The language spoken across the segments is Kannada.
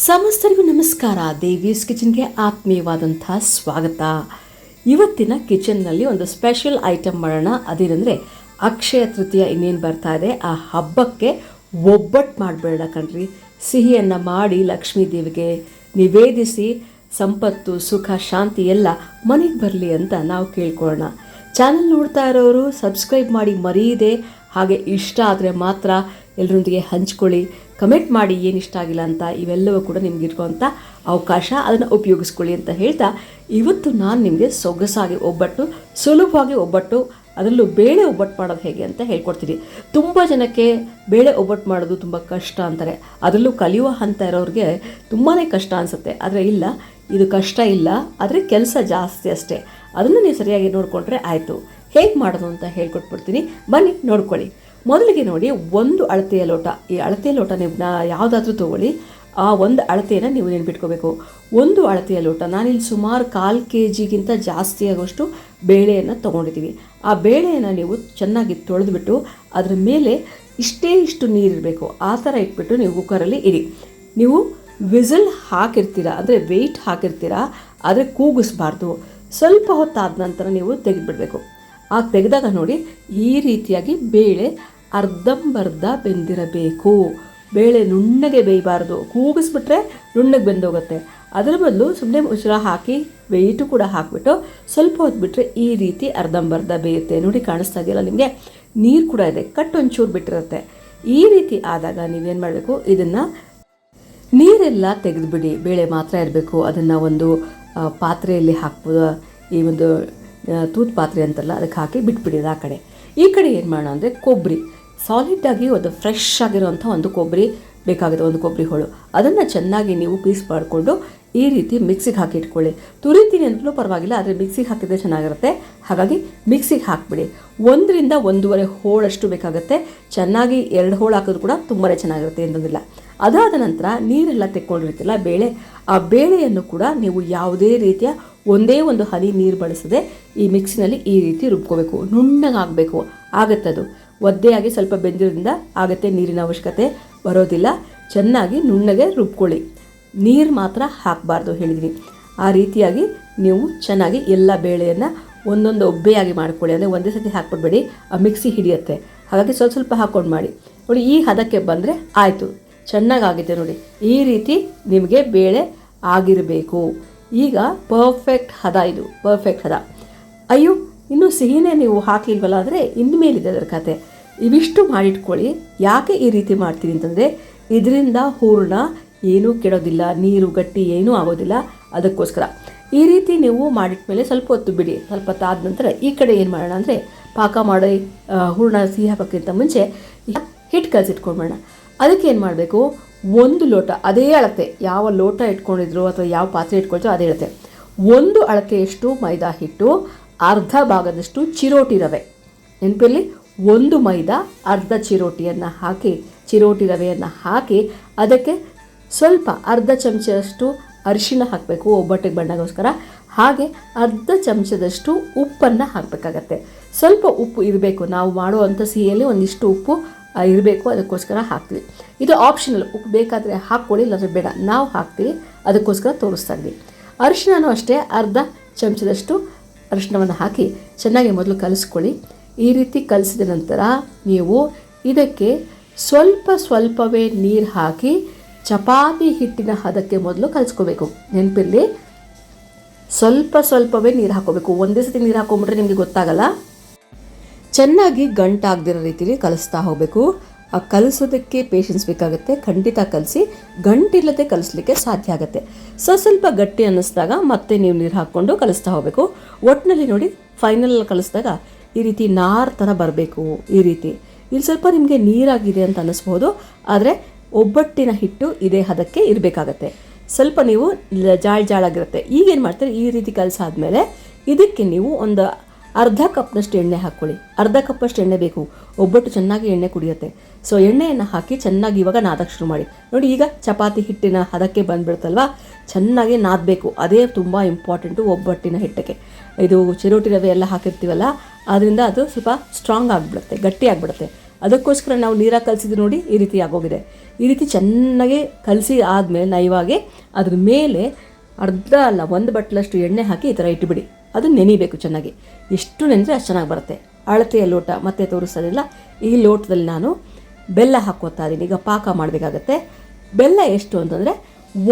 ಸಮಸ್ತರಿಗೂ ನಮಸ್ಕಾರ. ದೇವೀಸ್ ಕಿಚನ್ಗೆ ಆತ್ಮೀಯವಾದಂಥ ಸ್ವಾಗತ. ಇವತ್ತಿನ ಕಿಚನ್ನಲ್ಲಿ ಒಂದು ಸ್ಪೆಷಲ್ ಐಟಮ್ ಮಾಡೋಣ. ಅದೇನೆಂದರೆ ಅಕ್ಷಯ ತೃತೀಯ ಇನ್ನೇನು ಬರ್ತಾ ಇದೆ. ಆ ಹಬ್ಬಕ್ಕೆ ಒಬ್ಬಟ್ಟು ಮಾಡಬೇಡ ಕಣ್ರಿ. ಸಿಹಿಯನ್ನು ಮಾಡಿ ಲಕ್ಷ್ಮೀ ದೇವಿಗೆ ನಿವೇದಿಸಿ ಸಂಪತ್ತು ಸುಖ ಶಾಂತಿ ಎಲ್ಲ ಮನೆಗೆ ಬರಲಿ ಅಂತ ನಾವು ಕೇಳ್ಕೊಳ್ಳೋಣ. ಚಾನಲ್ ನೋಡ್ತಾ ಇರೋರು ಸಬ್ಸ್ಕ್ರೈಬ್ ಮಾಡಿ ಮರೀದೆ. ಹಾಗೆ ಇಷ್ಟ ಆದರೆ ಮಾತ್ರ ಎಲ್ಲರೊಂದಿಗೆ ಹಂಚ್ಕೊಳ್ಳಿ, ಕಮೆಂಟ್ ಮಾಡಿ ಏನು ಇಷ್ಟ ಆಗಿಲ್ಲ ಅಂತ. ಇವೆಲ್ಲವೂ ಕೂಡ ನಿಮಗಿರುವಂಥ ಅವಕಾಶ, ಅದನ್ನು ಉಪಯೋಗಿಸ್ಕೊಳ್ಳಿ ಅಂತ ಹೇಳ್ತಾ ಇವತ್ತು ನಾನು ನಿಮಗೆ ಸೊಗಸಾಗಿ ಒಬ್ಬಟ್ಟು, ಸುಲಭವಾಗಿ ಒಬ್ಬಟ್ಟು, ಅದರಲ್ಲೂ ಬೇಳೆ ಒಬ್ಬಟ್ಟು ಮಾಡೋದು ಹೇಗೆ ಅಂತ ಹೇಳ್ಕೊಡ್ತೀನಿ. ತುಂಬ ಜನಕ್ಕೆ ಬೇಳೆ ಒಬ್ಬಟ್ಟು ಮಾಡೋದು ತುಂಬ ಕಷ್ಟ ಅಂತಾರೆ. ಅದರಲ್ಲೂ ಕಲಿಯುವ ಹಂತ ಇರೋರಿಗೆ ತುಂಬಾ ಕಷ್ಟ ಅನಿಸುತ್ತೆ. ಆದರೆ ಇಲ್ಲ, ಇದು ಕಷ್ಟ ಇಲ್ಲ, ಆದರೆ ಕೆಲಸ ಜಾಸ್ತಿ ಅಷ್ಟೇ. ಅದನ್ನು ನೀವು ಸರಿಯಾಗಿ ನೋಡಿಕೊಂಡ್ರೆ ಆಯಿತು. ಹೇಗೆ ಮಾಡೋದು ಅಂತ ಹೇಳ್ಕೊಟ್ಬಿಡ್ತೀನಿ, ಬನ್ನಿ ನೋಡ್ಕೊಳ್ಳಿ. ಮೊದಲಿಗೆ ನೋಡಿ, ಒಂದು ಅಳತೆಯ ಲೋಟ. ಈ ಅಳತೆಯ ಲೋಟ ನೀವು ಯಾವುದಾದ್ರೂ ತೊಗೊಳ್ಳಿ. ಆ ಒಂದು ಅಳತೆಯನ್ನು ನೀವು ನೆನ್ಪಿಟ್ಕೋಬೇಕು. ಒಂದು ಅಳತೆಯ ಲೋಟ, ನಾನಿಲ್ಲಿ ಸುಮಾರು 1/4 kg ಜಾಸ್ತಿ ಆಗೋಷ್ಟು ಬೇಳೆಯನ್ನು ತೊಗೊಂಡಿದ್ದೀವಿ. ಆ ಬೇಳೆಯನ್ನು ನೀವು ಚೆನ್ನಾಗಿ ತೊಳೆದುಬಿಟ್ಟು ಅದರ ಮೇಲೆ ಇಷ್ಟು ನೀರಿರಬೇಕು. ಆ ಥರ ಇಟ್ಬಿಟ್ಟು ನೀವು ಕುಕ್ಕರಲ್ಲಿ ಇಡಿ. ನೀವು ವಿಸಿಲ್ ಹಾಕಿರ್ತೀರ, ಅಂದರೆ ವೆಯ್ಟ್ ಹಾಕಿರ್ತೀರ, ಆದರೆ ಕೂಗಿಸ್ಬಾರ್ದು. ಸ್ವಲ್ಪ ಹೊತ್ತಾದ ನಂತರ ನೀವು ತೆಗೆದುಬಿಡಬೇಕು. ಆಗ ತೆಗೆದಾಗ ನೋಡಿ, ಈ ರೀತಿಯಾಗಿ ಬೇಳೆ ಅರ್ಧಂಬರ್ಧ ಬೆಂದಿರಬೇಕು. ಬೇಳೆ ನುಣ್ಣಗೆ ಬೇಯಬಾರ್ದು. ಕೂಗಿಸ್ಬಿಟ್ರೆ ನುಣ್ಣಗೆ ಬೆಂದೋಗುತ್ತೆ. ಅದರ ಬದಲು ಸುಮ್ಮನೆ ಮುಚ್ಚಳ ಹಾಕಿ ವೆಯ್ಟು ಕೂಡ ಹಾಕಿಬಿಟ್ಟು ಸ್ವಲ್ಪ ಹೊತ್ತು ಬಿಟ್ಟರೆ ಈ ರೀತಿ ಅರ್ಧಂಬರ್ಧ ಬೇಯುತ್ತೆ. ನೋಡಿ, ಕಾಣಿಸ್ತಾ ಇದೆಯಲ್ಲ ನಿಮಗೆ, ನೀರು ಕೂಡ ಇದೆ, ಕಟ್ಟು ಒಂಚೂರು ಬಿಟ್ಟಿರುತ್ತೆ. ಈ ರೀತಿ ಆದಾಗ ನೀವೇನು ಮಾಡಬೇಕು, ಇದನ್ನು ನೀರೆಲ್ಲ ತೆಗೆದುಬಿಡಿ, ಬೇಳೆ ಮಾತ್ರ ಇರಬೇಕು. ಅದನ್ನು ಒಂದು ಪಾತ್ರೆಯಲ್ಲಿ ಹಾಕ್ಬೋದು. ಈ ಒಂದು ತೂತು ಪಾತ್ರೆ ಅಂತಲ್ಲ, ಅದಕ್ಕೆ ಹಾಕಿ ಬಿಟ್ಬಿಡಿ. ಆ ಕಡೆ ಈ ಕಡೆ ಏನು ಮಾಡೋಣ ಅಂದರೆ, ಕೊಬ್ಬರಿ ಸಾಲಿಡ್ಡಾಗಿ ಒಂದು ಫ್ರೆಶ್ ಆಗಿರೋವಂಥ ಒಂದು ಕೊಬ್ಬರಿ ಬೇಕಾಗುತ್ತೆ, ಒಂದು ಕೊಬ್ಬರಿ ಹೋಳು. ಅದನ್ನು ಚೆನ್ನಾಗಿ ನೀವು ಪೀಸ್ ಮಾಡಿಕೊಂಡು ಈ ರೀತಿ ಮಿಕ್ಸಿಗೆ ಹಾಕಿ ಇಟ್ಕೊಳ್ಳಿ. ತುರಿತೀನಿ ಅಂತಲೂ ಪರವಾಗಿಲ್ಲ, ಆದರೆ ಮಿಕ್ಸಿಗೆ ಹಾಕಿದರೆ ಚೆನ್ನಾಗಿರುತ್ತೆ. ಹಾಗಾಗಿ ಮಿಕ್ಸಿಗೆ ಹಾಕಿಬಿಡಿ. 1 ರಿಂದ 1.5 ಹೋಳಷ್ಟು ಬೇಕಾಗುತ್ತೆ. ಚೆನ್ನಾಗಿ 2 ಹೋಳು ಹಾಕಿದ್ರು ಕೂಡ ತುಂಬಾ ಚೆನ್ನಾಗಿರುತ್ತೆ, ಏನಂದಿಲ್ಲ. ಅದಾದ ನಂತರ ನೀರೆಲ್ಲ ತೆಕ್ಕೊಂಡಿರ್ತಿಲ್ಲ ಬೇಳೆ, ಆ ಬೇಳೆಯನ್ನು ಕೂಡ ನೀವು ಯಾವುದೇ ರೀತಿಯ ಒಂದೇ ಒಂದು ಹನಿ ನೀರು ಬಳಸದೆ ಈ ಮಿಕ್ಸಿನಲ್ಲಿ ಈ ರೀತಿ ರುಬ್ಕೋಬೇಕು. ನುಣ್ಣಗಾಗಬೇಕು. ಆಗುತ್ತದು ಒದ್ದೆಯಾಗಿ ಸ್ವಲ್ಪ ಬೆಂದಿರೋದ್ರಿಂದ ಆಗುತ್ತೆ, ನೀರಿನ ಅವಶ್ಯಕತೆ ಬರೋದಿಲ್ಲ. ಚೆನ್ನಾಗಿ ನುಣ್ಣಗೆ ರುಬ್ಕೊಳ್ಳಿ. ನೀರು ಮಾತ್ರ ಹಾಕಬಾರ್ದು ಹೇಳಿದ್ದೀನಿ. ಆ ರೀತಿಯಾಗಿ ನೀವು ಚೆನ್ನಾಗಿ ಎಲ್ಲ ಬೇಳೆಯನ್ನು ಒಂದೊಂದು ಒಬ್ಬೆಯಾಗಿ ಮಾಡ್ಕೊಳ್ಳಿ. ಅಂದರೆ ಒಂದೇ ಸತಿ ಹಾಕ್ಬಿಡ್ಬೇಡಿ, ಆ ಮಿಕ್ಸಿ ಹಿಡಿಯುತ್ತೆ. ಹಾಗಾಗಿ ಸ್ವಲ್ಪ ಸ್ವಲ್ಪ ಹಾಕ್ಕೊಂಡು ಮಾಡಿ. ನೋಡಿ, ಈ ಹದಕ್ಕೆ ಬಂದರೆ ಆಯಿತು, ಚೆನ್ನಾಗಾಗಿದೆ. ನೋಡಿ, ಈ ರೀತಿ ನಿಮಗೆ ಬೇಳೆ ಆಗಿರಬೇಕು. ಈಗ ಪರ್ಫೆಕ್ಟ್ ಹದ, ಇದು ಪರ್ಫೆಕ್ಟ್ ಹದ. ಅಯ್ಯೋ, ಇನ್ನೂ ಸಿಹಿನೇ ನೀವು ಹಾಕಲಿಲ್ವಲ್ಲ ಅಂದರೆ ಇನ್ಮೇಲಿದೆ ಅದರ ಕತೆ. ಇವಿಷ್ಟು ಮಾಡಿಟ್ಕೊಳ್ಳಿ. ಯಾಕೆ ಈ ರೀತಿ ಮಾಡ್ತೀನಿ ಅಂತಂದರೆ, ಇದರಿಂದ ಹೂರಣ ಏನೂ ಕೆಡೋದಿಲ್ಲ, ನೀರು ಗಟ್ಟಿ ಏನೂ ಆಗೋದಿಲ್ಲ. ಅದಕ್ಕೋಸ್ಕರ ಈ ರೀತಿ ನೀವು ಮಾಡಿಟ್ಮೇಲೆ ಸ್ವಲ್ಪ ಹೊತ್ತು ಬಿಡಿ. ಸ್ವಲ್ಪ ಹೊತ್ತಾದ ನಂತರ ಈ ಕಡೆ ಏನು ಮಾಡೋಣ ಅಂದರೆ, ಪಾಕ ಮಾಡಿ ಹೂರಣ ಸಿಹಿ ಹಾಕೋಕ್ಕಿಂತ ಮುಂಚೆ ಹಿಟ್ಟು ಕಲಸಿಟ್ಕೊಂಡ್ಬೇಡ. ಅದಕ್ಕೆ ಏನು ಮಾಡಬೇಕು, 1 ಲೋಟ, ಅದೇ ಅಳತೆ, ಯಾವ ಲೋಟ ಇಟ್ಕೊಂಡಿದ್ರು ಅಥವಾ ಯಾವ ಪಾತ್ರೆ ಇಟ್ಕೊಳ್ತೋ ಅದೇ ಅಳತೆ, 1 ಅಳತೆಯಷ್ಟು ಮೈದಾ ಹಿಟ್ಟು, ಅರ್ಧ ಭಾಗದಷ್ಟು ಚಿರೋಟಿ ರವೆ. ನೆನಪಿರಲಿ, 1 ಮೈದಾ, ಅರ್ಧ ಚಿರೋಟಿಯನ್ನು ಹಾಕಿ, ಚಿರೋಟಿ ರವೆಯನ್ನು ಹಾಕಿ ಅದಕ್ಕೆ ಸ್ವಲ್ಪ ಅರ್ಧ ಚಮಚದಷ್ಟು ಅರಿಶಿಣ ಹಾಕಬೇಕು ಒಬ್ಬಟ್ಟಿಗೆ ಬಣ್ಣಗೋಸ್ಕರ. ಹಾಗೆ ಅರ್ಧ ಚಮಚದಷ್ಟು ಉಪ್ಪನ್ನು ಹಾಕಬೇಕಾಗತ್ತೆ. ಸ್ವಲ್ಪ ಉಪ್ಪು ಇರಬೇಕು. ನಾವು ಮಾಡುವಂಥ ಸಿಹಿಯಲ್ಲಿ ಒಂದಿಷ್ಟು ಉಪ್ಪು ಇರಬೇಕು, ಅದಕ್ಕೋಸ್ಕರ ಹಾಕ್ತೀವಿ. ಇದು ಆಪ್ಷನಲ್. ಉಪ್ಪು ಬೇಕಾದರೆ ಹಾಕ್ಕೊಳ್ಳಿ, ಇಲ್ಲಾಂದರೆ ಬೇಡ. ನಾವು ಹಾಕ್ತೀವಿ, ಅದಕ್ಕೋಸ್ಕರ ತೋರಿಸ್ತಾ ಇದ್ವಿ. ಅರಿಶಿಣನೂ ಅಷ್ಟೇ, ಅರ್ಧ ಚಮಚದಷ್ಟು ಅರಿಶಿಣವನ್ನು ಹಾಕಿ ಚೆನ್ನಾಗಿ ಮೊದಲು ಕಲಿಸ್ಕೊಳ್ಳಿ. ಈ ರೀತಿ ಕಲಿಸಿದ ನಂತರ ನೀವು ಇದಕ್ಕೆ ಸ್ವಲ್ಪವೇ ನೀರು ಹಾಕಿ ಚಪಾತಿ ಹಿಟ್ಟಿನ ಹದಕ್ಕೆ ಮೊದಲು ಕಲಿಸ್ಕೋಬೇಕು. ನೆನಪಿರಲಿ, ಸ್ವಲ್ಪವೇ ನೀರು ಹಾಕೋಬೇಕು. ಒಂದೇ ಸತಿ ನೀರು ಹಾಕೊಂಡ್ಬಿಟ್ರೆ ನಿಮಗೆ ಗೊತ್ತಾಗಲ್ಲ. ಚೆನ್ನಾಗಿ ಗಂಟಾಗದಿರೋ ರೀತಿಯಲ್ಲಿ ಕಲಿಸ್ತಾ ಹೋಗಬೇಕು. ಆ ಕಲಿಸೋದಕ್ಕೆ ಪೇಷನ್ಸ್ ಬೇಕಾಗುತ್ತೆ. ಖಂಡಿತ ಕಲಿಸಿ, ಗಂಟಿಲ್ಲದೆ ಕಲಿಸ್ಲಿಕ್ಕೆ ಸಾಧ್ಯ ಆಗುತ್ತೆ. ಸ್ವಲ್ಪ ಗಟ್ಟಿ ಅನ್ನಿಸಿದಾಗ ಮತ್ತೆ ನೀವು ನೀರು ಹಾಕ್ಕೊಂಡು ಕಲಿಸ್ತಾ ಹೋಗಬೇಕು. ಒಟ್ಟಿನಲ್ಲಿ ನೋಡಿ, ಫೈನಲ್ ಕಲಿಸಿದಾಗ ಈ ರೀತಿ ನಾರು ಥರ ಬರಬೇಕು. ಈ ರೀತಿ ಇಲ್ಲಿ ಸ್ವಲ್ಪ ನಿಮಗೆ ನೀರಾಗಿದೆ ಅಂತ ಅನ್ನಿಸ್ಬೋದು, ಆದರೆ ಒಬ್ಬಟ್ಟಿನ ಹಿಟ್ಟು ಇದೇ ಹದಕ್ಕೆ ಇರಬೇಕಾಗತ್ತೆ. ಸ್ವಲ್ಪ ನೀವು ಜಾಳಾಗಿರುತ್ತೆ. ಈಗೇನು ಮಾಡ್ತಾರೆ, ಈ ರೀತಿ ಕಲಿಸಾದ್ಮೇಲೆ ಇದಕ್ಕೆ ನೀವು ಒಂದು ಅರ್ಧ ಕಪ್ನಷ್ಟು ಎಣ್ಣೆ ಹಾಕ್ಕೊಳ್ಳಿ. ಅರ್ಧ ಕಪ್ಪಷ್ಟು ಎಣ್ಣೆ ಬೇಕು, ಒಬ್ಬಟ್ಟು ಚೆನ್ನಾಗಿ ಎಣ್ಣೆ ಕುಡಿಯುತ್ತೆ. ಸೊ ಎಣ್ಣೆಯನ್ನು ಹಾಕಿ ಚೆನ್ನಾಗಿ ಇವಾಗ ನಾದಕ್ಕೆ ಶುರು ಮಾಡಿ. ನೋಡಿ, ಈಗ ಚಪಾತಿ ಹಿಟ್ಟಿನ ಹದಕ್ಕೆ ಬಂದುಬಿಡುತ್ತಲ್ವ, ಚೆನ್ನಾಗಿ ನಾದಬೇಕು. ಅದೇ ತುಂಬ ಇಂಪಾರ್ಟೆಂಟು ಒಬ್ಬಟ್ಟಿನ ಹಿಟ್ಟಕ್ಕೆ. ಇದು ಚಿರೋಟಿ ರವೆ ಎಲ್ಲ ಹಾಕಿರ್ತೀವಲ್ಲ, ಆದ್ದರಿಂದ ಅದು ಸ್ವಲ್ಪ ಸ್ಟ್ರಾಂಗ್ ಆಗಿಬಿಡುತ್ತೆ, ಗಟ್ಟಿ ಆಗಿಬಿಡುತ್ತೆ. ಅದಕ್ಕೋಸ್ಕರ ನಾವು ನೀರಾಗಿ ಕಲಸಿದ್ದು ನೋಡಿ ಈ ರೀತಿ ಆಗೋಗಿದೆ. ಈ ರೀತಿ ಚೆನ್ನಾಗಿ ಕಲಸಿ ಆದಮೇಲೆ ನಯವಾಗಿ ಅದ್ರ ಮೇಲೆ ಅರ್ಧ ಅಲ್ಲ 1 ಬಟ್ಲಷ್ಟು ಎಣ್ಣೆ ಹಾಕಿ ಈ ಥರ ಇಟ್ಟುಬಿಡಿ. ಅದು ನೆನಿಬೇಕು ಚೆನ್ನಾಗಿ. ಎಷ್ಟು ನೆನೆದ್ರೆ ಅಷ್ಟು ಚೆನ್ನಾಗಿ ಬರುತ್ತೆ. ಅಳತೆಯ ಲೋಟ ಮತ್ತೆ ತೋರಿಸೋದಿಲ್ಲ. ಈ ಲೋಟದಲ್ಲಿ ನಾನು ಬೆಲ್ಲ ಹಾಕ್ಕೋತಾ ಇದ್ದೀನಿ. ಈಗ ಪಾಕ ಮಾಡಬೇಕಾಗತ್ತೆ. ಬೆಲ್ಲ ಎಷ್ಟು ಅಂತಂದರೆ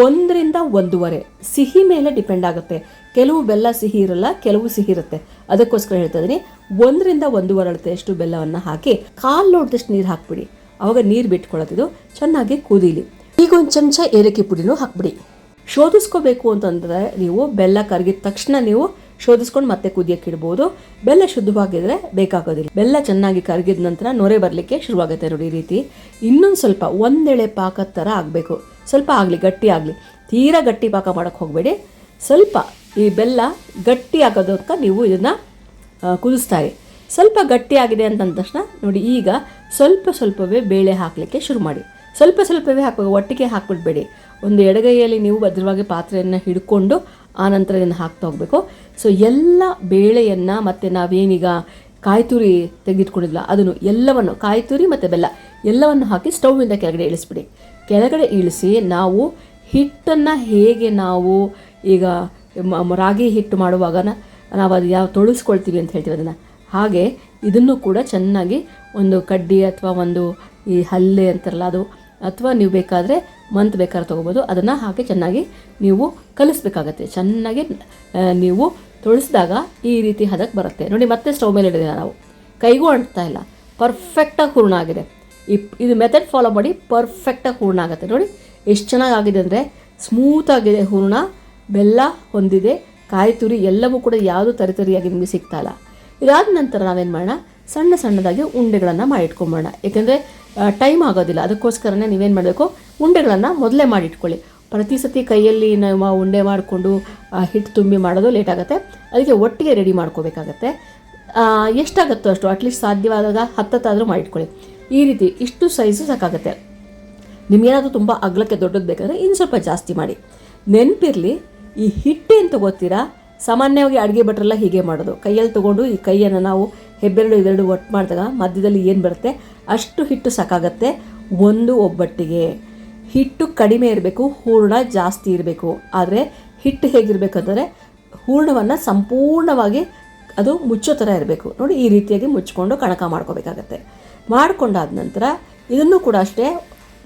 1 ರಿಂದ 1.5. ಸಿಹಿ ಮೇಲೆ ಡಿಪೆಂಡ್ ಆಗುತ್ತೆ. ಕೆಲವು ಬೆಲ್ಲ ಸಿಹಿ ಇರಲ್ಲ, ಕೆಲವು ಸಿಹಿ ಇರುತ್ತೆ. ಅದಕ್ಕೋಸ್ಕರ ಹೇಳ್ತಾ ಇದ್ದೀನಿ 1 ರಿಂದ 1.5 ಅಳತೆಯಷ್ಟು ಬೆಲ್ಲವನ್ನು ಹಾಕಿ 1/4 ಲೋಟದಷ್ಟು ನೀರು ಹಾಕ್ಬಿಡಿ. ಆವಾಗ ನೀರು ಬಿಟ್ಕೊಳ್ಳೋದಿದು ಚೆನ್ನಾಗಿ ಕುದೀಲಿ. ಈಗ 1 ಚಮಚ ಏಲಕ್ಕಿ ಪುಡಿನೂ ಹಾಕ್ಬಿಡಿ. ಶೋಧಿಸ್ಕೋಬೇಕು ಅಂತಂದರೆ ನೀವು ಬೆಲ್ಲ ಕರಗಿದ ತಕ್ಷಣ ನೀವು ಶೋಧಿಸ್ಕೊಂಡು ಮತ್ತೆ ಕುದಿಯೋಕ್ಕೆ ಇಡ್ಬೋದು. ಬೆಲ್ಲ ಶುದ್ಧವಾಗಿದ್ದರೆ ಬೇಕಾಗೋದಿಲ್ಲ. ಬೆಲ್ಲ ಚೆನ್ನಾಗಿ ಕರಗಿದ ನಂತರ ನೊರೆ ಬರಲಿಕ್ಕೆ ಶುರುವಾಗುತ್ತೆ ನೋಡಿ. ಈ ರೀತಿ ಇನ್ನೊಂದು ಸ್ವಲ್ಪ 1 ಎಳೆ ಪಾಕದ ಥರ ಆಗಬೇಕು. ಸ್ವಲ್ಪ ಆಗಲಿ, ಗಟ್ಟಿ ಆಗಲಿ. ತೀರಾ ಗಟ್ಟಿ ಪಾಕ ಮಾಡೋಕ್ಕೆ ಹೋಗಬೇಡಿ. ಸ್ವಲ್ಪ ಈ ಬೆಲ್ಲ ಗಟ್ಟಿ ಆಗೋದಕ್ಕೆ ನೀವು ಇದನ್ನು ಕುದಿಸ್ತಾರೆ. ಸ್ವಲ್ಪ ಗಟ್ಟಿ ಆಗಿದೆ ಅಂತಂದ ತಕ್ಷಣ ನೋಡಿ, ಈಗ ಸ್ವಲ್ಪವೇ ಬೇಳೆ ಹಾಕಲಿಕ್ಕೆ ಶುರು ಮಾಡಿ. ಸ್ವಲ್ಪವೇ ಹಾಕಬೇಕು, ಒಟ್ಟಿಗೆ ಹಾಕ್ಬಿಡ್ಬೇಡಿ. ಒಂದು ಎಡಗೈಯಲ್ಲಿ ನೀವು ಭದ್ರವಾಗಿ ಪಾತ್ರೆಯನ್ನು ಹಿಡ್ಕೊಂಡು ಆನಂತರ ಇದನ್ನು ಹಾಕ್ತಾ ಹೋಗಬೇಕು. ಸೊ ಎಲ್ಲ ಬೇಳೆಯನ್ನು ಮತ್ತು ನಾವೇನೀಗ ಕಾಯಿ ತುರಿ ತೆಗೆದಿಟ್ಕೊಂಡಿಲ್ಲ ಅದನ್ನು ಎಲ್ಲವನ್ನು, ಕಾಯಿ ತುರಿ ಮತ್ತು ಬೆಲ್ಲ ಎಲ್ಲವನ್ನು ಹಾಕಿ ಸ್ಟೌವಿಂದ ಕೆಳಗಡೆ ಇಳಿಸ್ಬಿಡಿ. ಕೆಳಗಡೆ ಇಳಿಸಿ ನಾವು ಹಿಟ್ಟನ್ನು ಹೇಗೆ ನಾವು ಈಗ ರಾಗಿ ಹಿಟ್ಟು ಮಾಡುವಾಗ ನಾವು ಅದು ಯಾವ ತೊಳಸ್ಕೊಳ್ತೀವಿ ಅಂತ ಹೇಳ್ತೀವಿ ಅದನ್ನು, ಹಾಗೆ ಇದನ್ನು ಕೂಡ ಚೆನ್ನಾಗಿ ಒಂದು ಕಡ್ಡಿ ಅಥವಾ ಒಂದು ಈ ಹಲ್ಲೆ ಅಂತಾರಲ್ಲ ಅದು, ಅಥವಾ ನೀವು ಬೇಕಾದರೆ ಮಂತ್ ಬೇಕಾದ್ರೆ ತೊಗೋಬೋದು. ಅದನ್ನು ಹಾಕಿ ಚೆನ್ನಾಗಿ ನೀವು ಕಲಿಸ್ಬೇಕಾಗತ್ತೆ. ಚೆನ್ನಾಗಿ ನೀವು ತೊಳಸಿದಾಗ ಈ ರೀತಿ ಹದಕ್ಕೆ ಬರುತ್ತೆ ನೋಡಿ. ಮತ್ತೆ ಸ್ಟವ್ ಮೇಲೆ ಇಡೋದಿಲ್ಲ ನಾವು, ಕೈಗೂ ಅಂಟ್ತಾ ಇಲ್ಲ, ಪರ್ಫೆಕ್ಟಾಗಿ ಹೂರ್ಣ ಆಗಿದೆ. ಇದು ಮೆಥಡ್ ಫಾಲೋ ಮಾಡಿ, ಪರ್ಫೆಕ್ಟಾಗಿ ಹೂರ್ಣ ಆಗುತ್ತೆ ನೋಡಿ. ಎಷ್ಟು ಚೆನ್ನಾಗಿದೆ ಅಂದರೆ ಸ್ಮೂತಾಗಿದೆ ಹೂರ್ಣ. ಬೆಲ್ಲ ಹೊಂದಿದೆ, ಕಾಯಿ ತುರಿ ಎಲ್ಲವೂ ಕೂಡ ಯಾವುದು ತರಿಯಾಗಿ ನಿಮಗೆ ಸಿಗ್ತಾ ಇಲ್ಲ. ಇದಾದ ನಂತರ ನಾವೇನು ಮಾಡೋಣ, ಸಣ್ಣದಾಗಿ ಉಂಡೆಗಳನ್ನು ಮಾಡಿಟ್ಕೊಂಬೋಣ. ಏಕೆಂದರೆ ಟೈಮ್ ಆಗೋದಿಲ್ಲ. ಅದಕ್ಕೋಸ್ಕರನೇ ನೀವೇನು ಮಾಡಬೇಕು, ಉಂಡೆಗಳನ್ನು ಮೊದಲೇ ಮಾಡಿಟ್ಕೊಳ್ಳಿ. ಪ್ರತಿ ಸತಿ ಕೈಯಲ್ಲಿ ನಾವು ಉಂಡೆ ಮಾಡಿಕೊಂಡು ಹಿಟ್ಟು ತುಂಬಿ ಮಾಡೋದು ಲೇಟ್ ಆಗುತ್ತೆ. ಅದಕ್ಕೆ ಒಟ್ಟಿಗೆ ರೆಡಿ ಮಾಡ್ಕೋಬೇಕಾಗತ್ತೆ. ಎಷ್ಟಾಗುತ್ತೋ ಅಷ್ಟು, ಅಟ್ಲೀಸ್ಟ್ ಸಾಧ್ಯವಾದಾಗ 10 ಮಾಡಿಟ್ಕೊಳ್ಳಿ. ಈ ರೀತಿ ಇಷ್ಟು ಸೈಜು ಸಾಕಾಗುತ್ತೆ. ನಿಮಗೇನಾದರೂ ತುಂಬ ಅಗಲಕ್ಕೆ ದೊಡ್ಡದು ಬೇಕಾದರೆ ಇನ್ನು ಸ್ವಲ್ಪ ಜಾಸ್ತಿ ಮಾಡಿ. ನೆನಪಿರಲಿ, ಈ ಹಿಟ್ಟೇನು ತೊಗೋತೀರಾ, ಸಾಮಾನ್ಯವಾಗಿ ಅಡುಗೆ ಭಟ್ರೆಲ್ಲ ಹೀಗೆ ಮಾಡೋದು. ಕೈಯಲ್ಲಿ ತೊಗೊಂಡು ಈ ಕೈಯನ್ನು ನಾವು ಹೆಬ್ಬೆರಡು ಇವೆರಡು ಒಟ್ಟು ಮಾಡಿದಾಗ ಮಧ್ಯದಲ್ಲಿ ಏನು ಬರುತ್ತೆ ಅಷ್ಟು ಹಿಟ್ಟು ಸಾಕಾಗತ್ತೆ ಒಂದು ಒಬ್ಬಟ್ಟಿಗೆ. ಹಿಟ್ಟು ಕಡಿಮೆ ಇರಬೇಕು, ಹೂರ್ಣ ಜಾಸ್ತಿ ಇರಬೇಕು. ಆದರೆ ಹಿಟ್ಟು ಹೇಗಿರಬೇಕಂದರೆ ಹೂರ್ಣವನ್ನು ಸಂಪೂರ್ಣವಾಗಿ ಅದು ಮುಚ್ಚೋ ಥರ ಇರಬೇಕು ನೋಡಿ. ಈ ರೀತಿಯಾಗಿ ಮುಚ್ಕೊಂಡು ಕಣಕ ಮಾಡ್ಕೋಬೇಕಾಗತ್ತೆ. ಮಾಡಿಕೊಂಡಾದ ನಂತರ ಇದನ್ನು ಕೂಡ ಅಷ್ಟೇ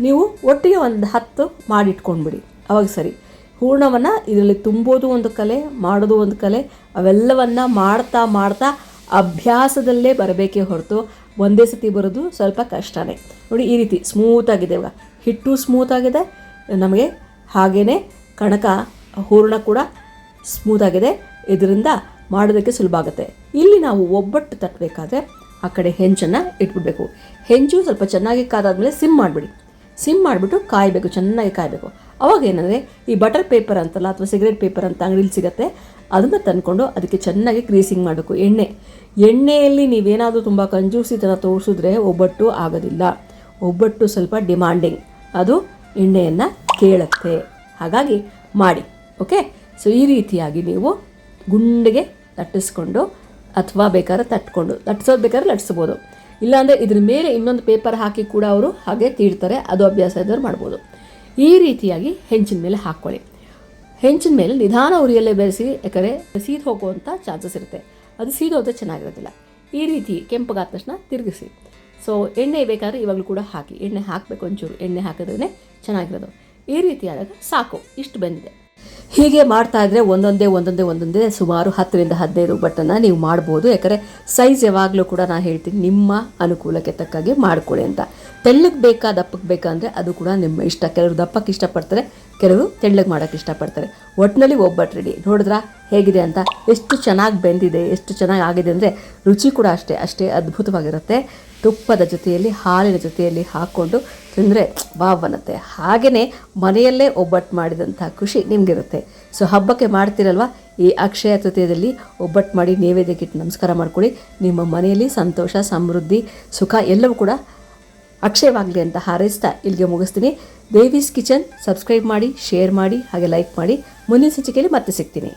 ನೀವು ಒಟ್ಟಿಗೆ ಒಂದು 10 ಮಾಡಿಟ್ಕೊಂಡ್ಬಿಡಿ. ಅವಾಗ ಸರಿ. ಹೂರ್ಣವನ್ನು ಇದರಲ್ಲಿ ತುಂಬೋದು ಒಂದು ಕಲೆ, ಮಾಡೋದು ಒಂದು ಕಲೆ. ಅವೆಲ್ಲವನ್ನು ಮಾಡ್ತಾ ಅಭ್ಯಾಸದಲ್ಲೇ ಬರಬೇಕೇ ಹೊರತು ಒಂದೇ ಸತಿ ಬರೋದು ಸ್ವಲ್ಪ ಕಷ್ಟನೇ ನೋಡಿ. ಈ ರೀತಿ ಸ್ಮೂತಾಗಿದೆ. ಇವಾಗ ಹಿಟ್ಟು ಸ್ಮೂತಾಗಿದೆ ನಮಗೆ, ಹಾಗೆಯೇ ಕಣಕ ಹೂರ್ಣ ಕೂಡ ಸ್ಮೂತಾಗಿದೆ. ಇದರಿಂದ ಮಾಡೋದಕ್ಕೆ ಸುಲಭ ಆಗುತ್ತೆ. ಇಲ್ಲಿ ನಾವು ಒಬ್ಬಟ್ಟು ತಟ್ಟಬೇಕಾದ್ರೆ ಆ ಕಡೆ ಹೆಂಚನ್ನು ಇಟ್ಬಿಡ್ಬೇಕು. ಹೆಂಚು ಸ್ವಲ್ಪ ಚೆನ್ನಾಗಿ ಕಾದಾದ್ಮೇಲೆ ಸಿಮ್ ಮಾಡಿಬಿಡಿ. ಸಿಮ್ ಮಾಡಿಬಿಟ್ಟು ಕಾಯಬೇಕು, ಚೆನ್ನಾಗಿ ಕಾಯಬೇಕು. ಅವಾಗ ಏನಂದರೆ ಈ ಬಟರ್ ಪೇಪರ್ ಅಂತಲ್ಲ ಅಥವಾ ಸಿಗರೇಟ್ ಪೇಪರ್ ಅಂತ ಅಂಗಡಿಲಿ ಸಿಗುತ್ತೆ, ಅದನ್ನು ತಂದ್ಕೊಂಡು ಅದಕ್ಕೆ ಚೆನ್ನಾಗಿ ಗ್ರೀಸಿಂಗ್ ಮಾಡಬೇಕು. ಎಣ್ಣೆಯಲ್ಲಿ ನೀವೇನಾದರೂ ತುಂಬ ಕಂಜೂಸಿ ಥರ ತೋರಿಸಿದ್ರೆ ಒಬ್ಬಟ್ಟು ಆಗೋದಿಲ್ಲ. ಒಬ್ಬಟ್ಟು ಸ್ವಲ್ಪ ಡಿಮಾಂಡಿಂಗ್, ಅದು ಎಣ್ಣೆಯನ್ನು ಕೇಳುತ್ತೆ. ಹಾಗಾಗಿ ಮಾಡಿ, ಓಕೆ. ಸೊ ಈ ರೀತಿಯಾಗಿ ನೀವು ಗುಂಡಿಗೆ ಲಟ್ಟಿಸ್ಕೊಂಡು ಅಥವಾ ಬೇಕಾದ್ರೆ ತಟ್ಕೊಂಡು, ಲಟ್ಟಿಸೋದು ಬೇಕಾದ್ರೆ ಲಟ್ಟಿಸ್ಬೋದು. ಇಲ್ಲಾಂದರೆ ಇದ್ರ ಮೇಲೆ ಇನ್ನೊಂದು ಪೇಪರ್ ಹಾಕಿ ಕೂಡ ಅವರು ಹಾಗೆ ತೀಡ್ತಾರೆ. ಅದು ಅಭ್ಯಾಸ ಇದ್ದವ್ರು ಮಾಡ್ಬೋದು. ಈ ರೀತಿಯಾಗಿ ಹೆಂಚಿನ ಮೇಲೆ ಹಾಕ್ಕೊಳ್ಳಿ. ಹೆಂಚಿನ ಮೇಲೆ ನಿಧಾನ ಉರಿಯಲ್ಲೇ ಬೆರೆಸಿ, ಯಾಕಂದರೆ ಸೀದು ಹೋಗುವಂಥ ಚಾನ್ಸಸ್ ಇರುತ್ತೆ. ಅದು ಸೀದೋದ್ರೆ ಚೆನ್ನಾಗಿರೋದಿಲ್ಲ. ಈ ರೀತಿ ಕೆಂಪಗಾದ ತಕ್ಷಣ ತಿರುಗಿಸಿ. ಸೊ ಎಣ್ಣೆ ಬೇಕಾದರೆ ಇವಾಗಲೂ ಕೂಡ ಹಾಕಿ, ಎಣ್ಣೆ ಹಾಕಬೇಕು, ಒಂಚೂರು ಎಣ್ಣೆ ಹಾಕಿದ್ರೇ ಚೆನ್ನಾಗಿರೋದು. ಈ ರೀತಿಯಾದಾಗ ಸಾಕು, ಇಷ್ಟು ಬಂದಿದೆ. ಹೀಗೆ ಮಾಡ್ತಾ ಇದ್ದರೆ ಒಂದೊಂದೇ ಸುಮಾರು 10 ರಿಂದ 15 ಬಟ್ಟನ್ನು ನೀವು ಮಾಡ್ಬೋದು. ಯಾಕಂದರೆ ಸೈಜ್ ಯಾವಾಗಲೂ ಕೂಡ ನಾನು ಹೇಳ್ತೀನಿ ನಿಮ್ಮ ಅನುಕೂಲಕ್ಕೆ ತಕ್ಕಾಗೆ ಮಾಡ್ಕೊಳ್ಳಿ ಅಂತ. ತೆಳ್ಳಗೆ ಬೇಕಾ ದಪ್ಪಕ್ಕೆ ಬೇಕಾ ಅಂದರೆ ಅದು ಕೂಡ ನಿಮ್ಮ ಇಷ್ಟ. ಕೆಲವರು ದಪ್ಪಕ್ಕೆ ಇಷ್ಟಪಡ್ತಾರೆ, ಕೆಲವರು ತೆಳ್ಳಗೆ ಮಾಡೋಕ್ಕೆ ಇಷ್ಟಪಡ್ತಾರೆ. ಒಟ್ಟಿನಲ್ಲಿ ಒಬ್ಬಟ್ಟು ರೆಡಿ. ನೋಡಿದ್ರಾ ಹೇಗಿದೆ ಅಂತ? ಎಷ್ಟು ಚೆನ್ನಾಗಿ ಬೆಂದಿದೆ, ಎಷ್ಟು ಚೆನ್ನಾಗಿ ಆಗಿದೆ ಅಂದರೆ ರುಚಿ ಕೂಡ ಅಷ್ಟೇ ಅದ್ಭುತವಾಗಿರುತ್ತೆ. ತುಪ್ಪದ ಜೊತೆಯಲ್ಲಿ, ಹಾಲಿನ ಜೊತೆಯಲ್ಲಿ ಹಾಕ್ಕೊಂಡು ತಿಂದರೆ ವಾವ್ ಅನ್ನತ್ತೆ. ಹಾಗೆಯೇ ಮನೆಯಲ್ಲೇ ಒಬ್ಬಟ್ಟು ಮಾಡಿದಂಥ ಖುಷಿ ನಿಮಗಿರುತ್ತೆ. ಸೊ ಹಬ್ಬಕ್ಕೆ ಮಾಡ್ತಿರಲ್ವ, ಈ ಅಕ್ಷಯ ತೃತೀಯದಲ್ಲಿ ಒಬ್ಬಟ್ಟು ಮಾಡಿ ನೈವೇದ್ಯಕ್ಕಿಟ್ಟು ನಮಸ್ಕಾರ ಮಾಡ್ಕೊಳ್ಳಿ. ನಿಮ್ಮ ಮನೆಯಲ್ಲಿ ಸಂತೋಷ, ಸಮೃದ್ಧಿ, ಸುಖ ಎಲ್ಲವೂ ಕೂಡ ಅಕ್ಷಯವಾಗಲಿ ಅಂತ ಹಾರೈಸ್ತಾ ಇಲ್ಲಿಗೆ ಮುಗಿಸ್ತೀನಿ. ದೇವೀಸ್ ಕಿಚನ್ ಸಬ್ಸ್ಕ್ರೈಬ್ ಮಾಡಿ, ಶೇರ್ ಮಾಡಿ, ಹಾಗೆ ಲೈಕ್ ಮಾಡಿ. ಮುಂದಿನ ಸಂಚಿಕೆಯಲ್ಲಿ ಮತ್ತೆ ಸಿಗ್ತೀನಿ.